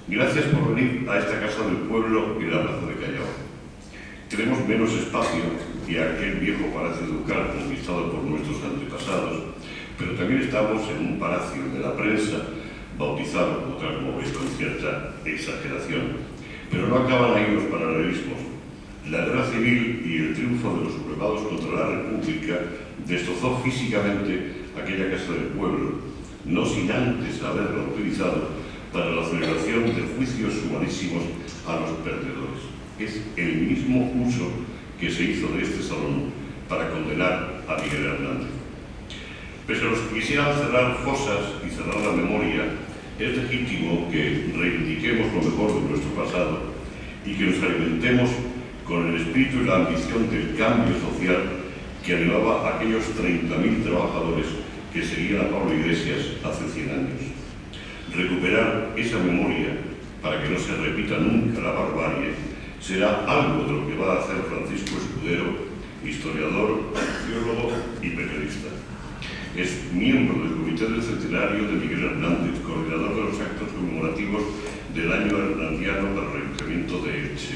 Gracias por venir a esta Casa del Pueblo y la Plaza de Callao. Tenemos menos espacio que aquel viejo palacio ducal conquistado por nuestros antepasados, pero también estamos en un palacio de la prensa, bautizado como tal, como veis, con cierta exageración. Pero no acaban ahí los paralelismos. La guerra civil y el triunfo de los sublevados contra la República destrozó físicamente aquella Casa del Pueblo, no sin antes haberla utilizado para la celebración de juicios humanísimos a los perdedores. Es el mismo uso que se hizo de este salón para condenar a Miguel Hernández. Pese a los que quisieran cerrar fosas y cerrar la memoria, es legítimo que reivindiquemos lo mejor de nuestro pasado y que nos alimentemos con el espíritu y la ambición del cambio social que animaba a aquellos 30.000 trabajadores que seguían a Pablo Iglesias hace 100 años. Recuperar esa memoria para que no se repita nunca la barbarie será algo de lo que va a hacer Francisco Escudero, historiador, sociólogo y periodista. Es miembro del Comité del Centenario de Miguel Hernández, coordinador de los actos conmemorativos del Año Hernandiano para el Ayuntamiento de Elche.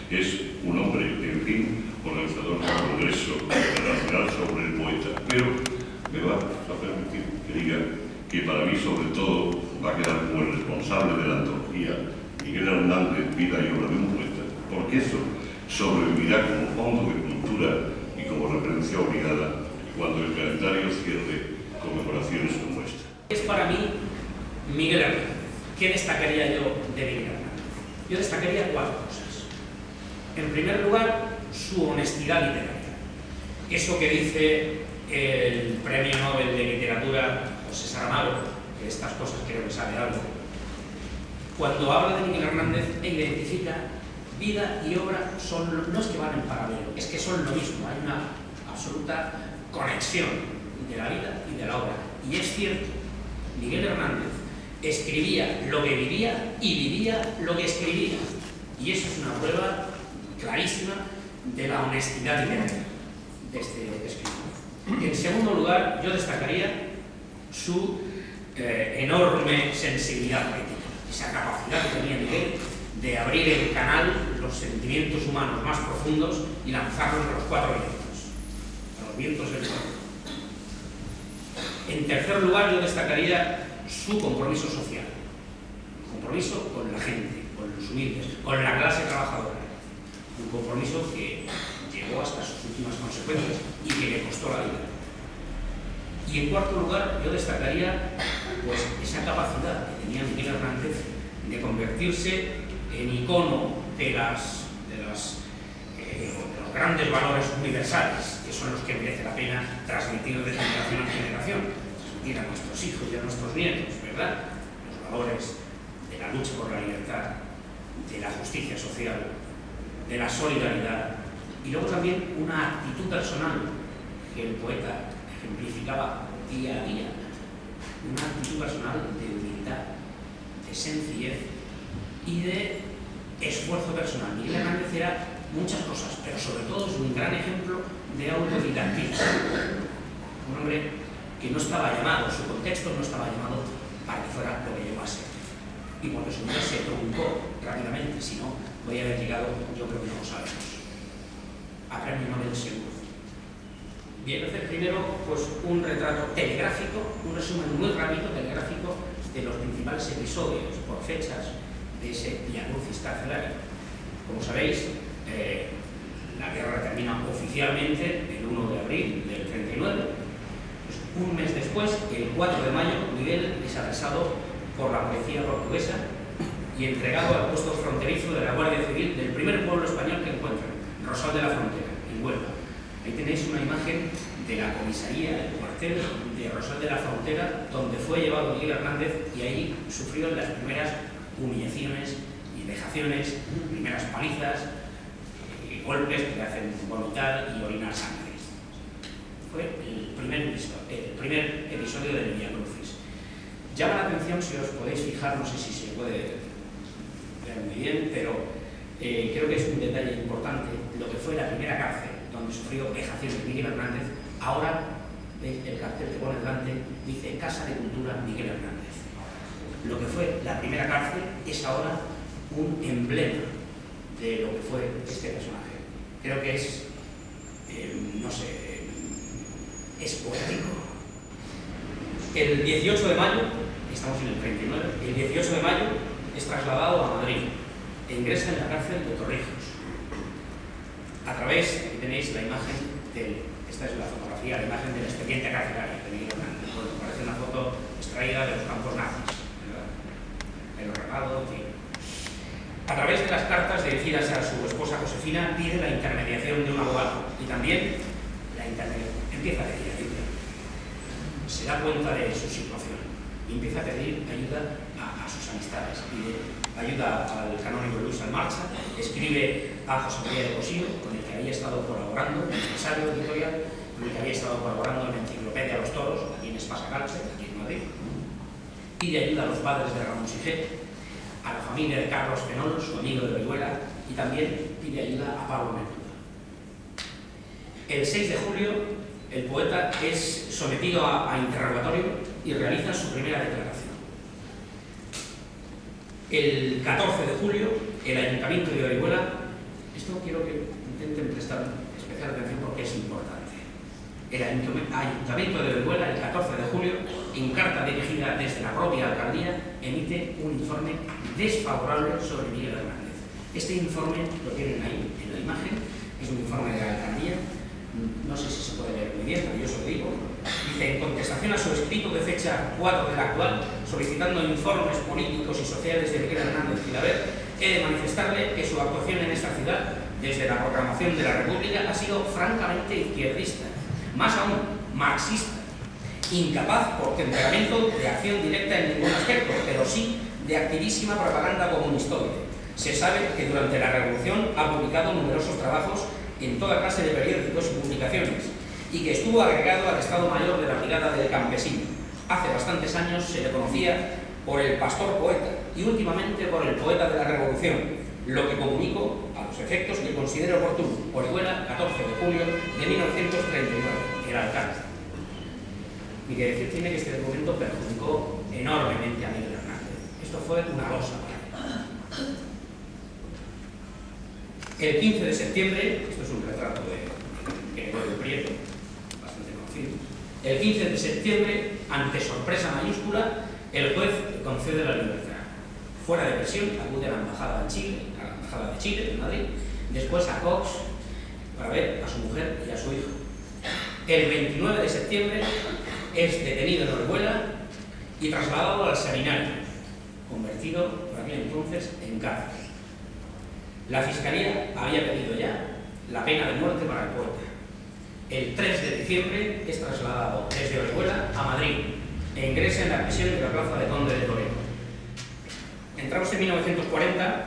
Es un hombre, en fin, organizador del Congreso Internacional sobre el Poeta. Pero me va a permitir que diga que para mí, sobre todo, va a quedar como el responsable de la antología Miguel Hernández, vida y obra de un poeta, porque eso sobrevivirá como fondo de cultura y como referencia obligada cuando el calendario cierre conmemoraciones como esta. Es para mí Miguel Hernández. ¿Qué destacaría yo de Miguel Hernández? Yo destacaría 4 cosas. En primer lugar, su honestidad literaria. Eso que dice el Premio Nobel de Literatura José Saramago, que estas cosas creo que sabe algo, cuando habla de Miguel Hernández e identifica vida y obra, no es que van en paralelo, es que son lo mismo, hay una absoluta conexión de la vida y de la obra. Y es cierto, Miguel Hernández escribía lo que vivía y vivía lo que escribía. Y eso es una prueba clarísima de la honestidad literaria de este escritor. En segundo lugar, yo destacaría su enorme sensibilidad política, esa capacidad que tenía Miguel de abrir el canal, los sentimientos humanos más profundos y lanzarlos a los 4 vientos, a los vientos del mundo. En tercer lugar, yo destacaría su compromiso social, compromiso con la gente, con los humildes, con la clase trabajadora, un compromiso que llegó hasta sus últimas consecuencias y que le costó la vida. Y en cuarto lugar, yo destacaría pues, esa capacidad que tenía Miguel Hernández de convertirse en icono de los grandes valores universales, que son los que merece la pena transmitir de generación en generación, transmitir a nuestros hijos y a nuestros nietos, ¿verdad? Los valores de la lucha por la libertad, de la justicia social, de la solidaridad, y luego también una actitud personal que el poeta ejemplificaba día a día, una actitud personal de humildad, de sencillez y de esfuerzo personal. Miguel Hernández era muchas cosas, pero sobre todo es un gran ejemplo de autodidactismo. Un hombre que no estaba llamado, su contexto no estaba llamado para que fuera lo que llegó a ser. Y porque su vida se truncó rápidamente, si no, podía haber llegado, yo creo que no lo sabemos, a Premio Nobel seguro. Bien, hacer primero pues, un retrato telegráfico, un resumen muy rápido, telegráfico, de los principales episodios por fechas de ese Via Crucis carcelario. Como sabéis, la guerra termina oficialmente el 1 de abril del 39. Pues, un mes después, el 4 de mayo, Miguel es apresado por la policía portuguesa y entregado al puesto fronterizo de la Guardia Civil del primer pueblo español que encuentran, Rosal de la Frontera, en Huelva. Ahí tenéis una imagen de la comisaría, el cuartel de Rosal de la Frontera, donde fue llevado Miguel Hernández y ahí sufrió las primeras humillaciones y vejaciones, primeras palizas, golpes que le hacen vomitar y orinar sangre. Fue el primer episodio del Via Crucis. Llama la atención, si os podéis fijar, no sé si se puede ver muy bien, pero creo que es un detalle importante, lo que fue la primera cárcel donde sufrió vejaciones Miguel Hernández. Ahora, ¿veis? El cartel que pone delante dice Casa de Cultura Miguel Hernández. lo que fue la primera cárcel es ahora un emblema de lo que fue este personaje. Creo que es, no sé, es poético. El 18 de mayo, estamos en el 39, el 18 de mayo es trasladado a Madrid e ingresa en la cárcel de Torrijos. A través, aquí tenéis la imagen esta es la fotografía, la imagen del expediente carcelario de Miguel Hernández. Bueno, parece una foto extraída de los campos nazis, ¿verdad? El rapado, en fin. A través de las cartas dirigidas a su esposa Josefina, pide la intermediación de un abogado y también empieza a pedir ayuda. Se da cuenta de su situación y empieza a pedir ayuda a sus amistades. Pide ayuda al canónigo Luis Almarcha, escribe a José María de Cosío, con el que había estado colaborando, el empresario editorial, con el que había estado colaborando en la enciclopedia Los Toros, aquí en Espasa-Calce, aquí en Madrid. Pide ayuda a los padres de Ramón Siget, a la familia de Carlos Penol, su amigo de Orihuela, y también pide ayuda a Pablo Neruda. El 6 de julio, el poeta es sometido a interrogatorio y realiza su primera declaración. El 14 de julio, el Ayuntamiento de Orihuela, esto quiero que intenten prestar especial atención porque es importante. El Ayuntamiento de Orihuela, el 14 de julio, en carta dirigida desde la propia alcaldía, emite un informe desfavorable sobre Miguel Hernández. Este informe lo tienen ahí en la imagen, es un informe de la alcaldía, no sé si se puede leer muy bien, pero yo se lo digo. Dice, en contestación a su escrito de fecha 4 del actual, solicitando informes políticos y sociales de Miguel Hernández Filaber, he de manifestarle que su actuación en esta ciudad, desde la proclamación de la República, ha sido francamente izquierdista, más aún marxista, incapaz por temperamento de acción directa en ningún aspecto, pero sí de activísima propaganda comunistoide. Se sabe que durante la Revolución ha publicado numerosos trabajos en toda clase de periódicos y publicaciones, y que estuvo agregado al Estado Mayor de la Brigada del Campesino. Hace bastantes años se le conocía por el pastor poeta y últimamente por el poeta de la Revolución, lo que comunico a los efectos que considero oportuno. Orihuela, 14 de julio de 1939, el alcalde. Y que decir tiene que este documento perjudicó enormemente a Miguel Hernández. Esto fue una losa para él. El 15 de septiembre, esto es un retrato de Gregorio Prieto, bastante conocido. El 15 de septiembre, ante sorpresa mayúscula, el juez concede la libertad. Fuera de prisión, acude a la embajada de Chile, en Madrid, después a Cox para ver a su mujer y a su hijo. El 29 de septiembre es detenido en Orihuela y trasladado al seminario, convertido por aquel entonces en cárcel. La Fiscalía había pedido ya la pena de muerte para el poeta. El 3 de diciembre es trasladado desde Orihuela a Madrid e ingresa en la prisión de la Plaza de Conde de Toledo. Entramos en 1940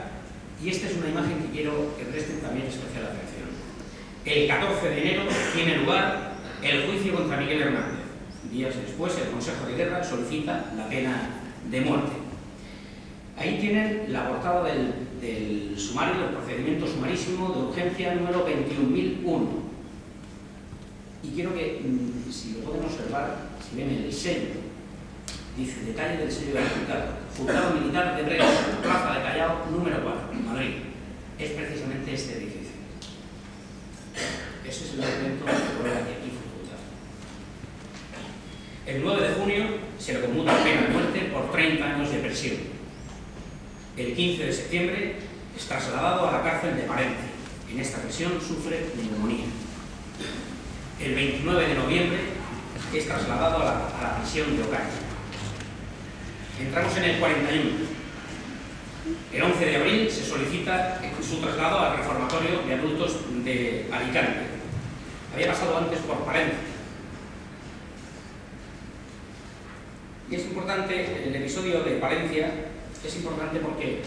y esta es una imagen que quiero que presten también especial atención. El 14 de enero tiene lugar el juicio contra Miguel Hernández. Días después, el Consejo de Guerra solicita la pena de muerte. Ahí tienen la portada del sumario, del procedimiento sumarísimo de urgencia número 21.001. Y quiero que, si lo pueden observar, si ven el sello, dice detalle del sello del juzgado militar de Brenes, Plaza de Callao, número 4, Madrid. Es precisamente este edificio. Ese es el documento que prueba que aquí fue juzgado. El 9 de junio se le conmuta pena de muerte por 30 años de prisión. El 15 de septiembre es trasladado a la cárcel de Palencia. En esta prisión sufre neumonía. El 29 de noviembre es trasladado a la prisión de Ocaña. Entramos en el 41. El 11 de abril se solicita su traslado al reformatorio de adultos de Alicante. Había pasado antes por Palencia. Y es importante, el episodio de Palencia es importante porque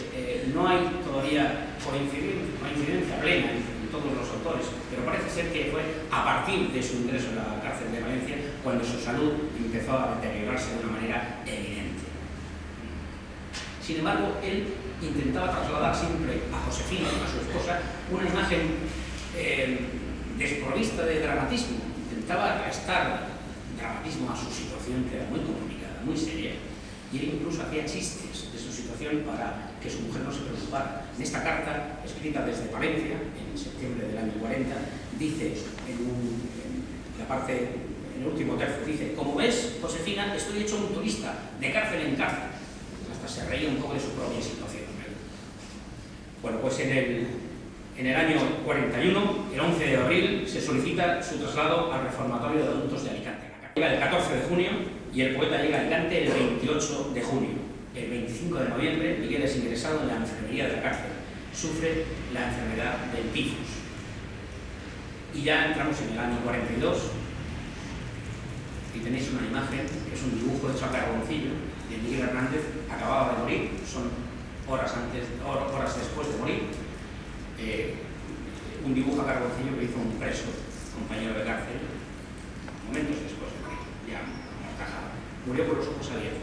no hay todavía coincidencia plena en todos los autores, pero parece ser que fue a partir de su ingreso en la cárcel de Valencia cuando su salud empezó a deteriorarse de una manera evidente. Sin embargo, él intentaba trasladar siempre a Josefina, a su esposa, una imagen desprovista de dramatismo. Intentaba restar dramatismo a su situación, que era muy complicada, muy seria. y él incluso hacía chistes de su situación para que su mujer no se preocupara. En esta carta, escrita desde Palencia, en septiembre del año 40, dice en la parte, en el último tercio, dice: como ves, Josefina, estoy hecho un turista, de cárcel en cárcel. Hasta se reía un poco de su propia situación. Bueno, pues en el año 41, el 11 de abril, se solicita su traslado al Reformatorio de Adultos de Alicante. Llega el 14 de junio y el poeta llega a Alicante el 28 de junio. El 25 de noviembre, Miguel es ingresado en la enfermería de la cárcel. Sufre la enfermedad del tifus. Y ya entramos en el año 42 y tenéis una imagen, que es un dibujo hecho a carboncillo de Miguel Hernández. Acababa de morir, son horas después de morir. Un dibujo a carboncillo que hizo un preso, compañero de cárcel, momentos después de morir, ya mortajado. Murió con los ojos abiertos.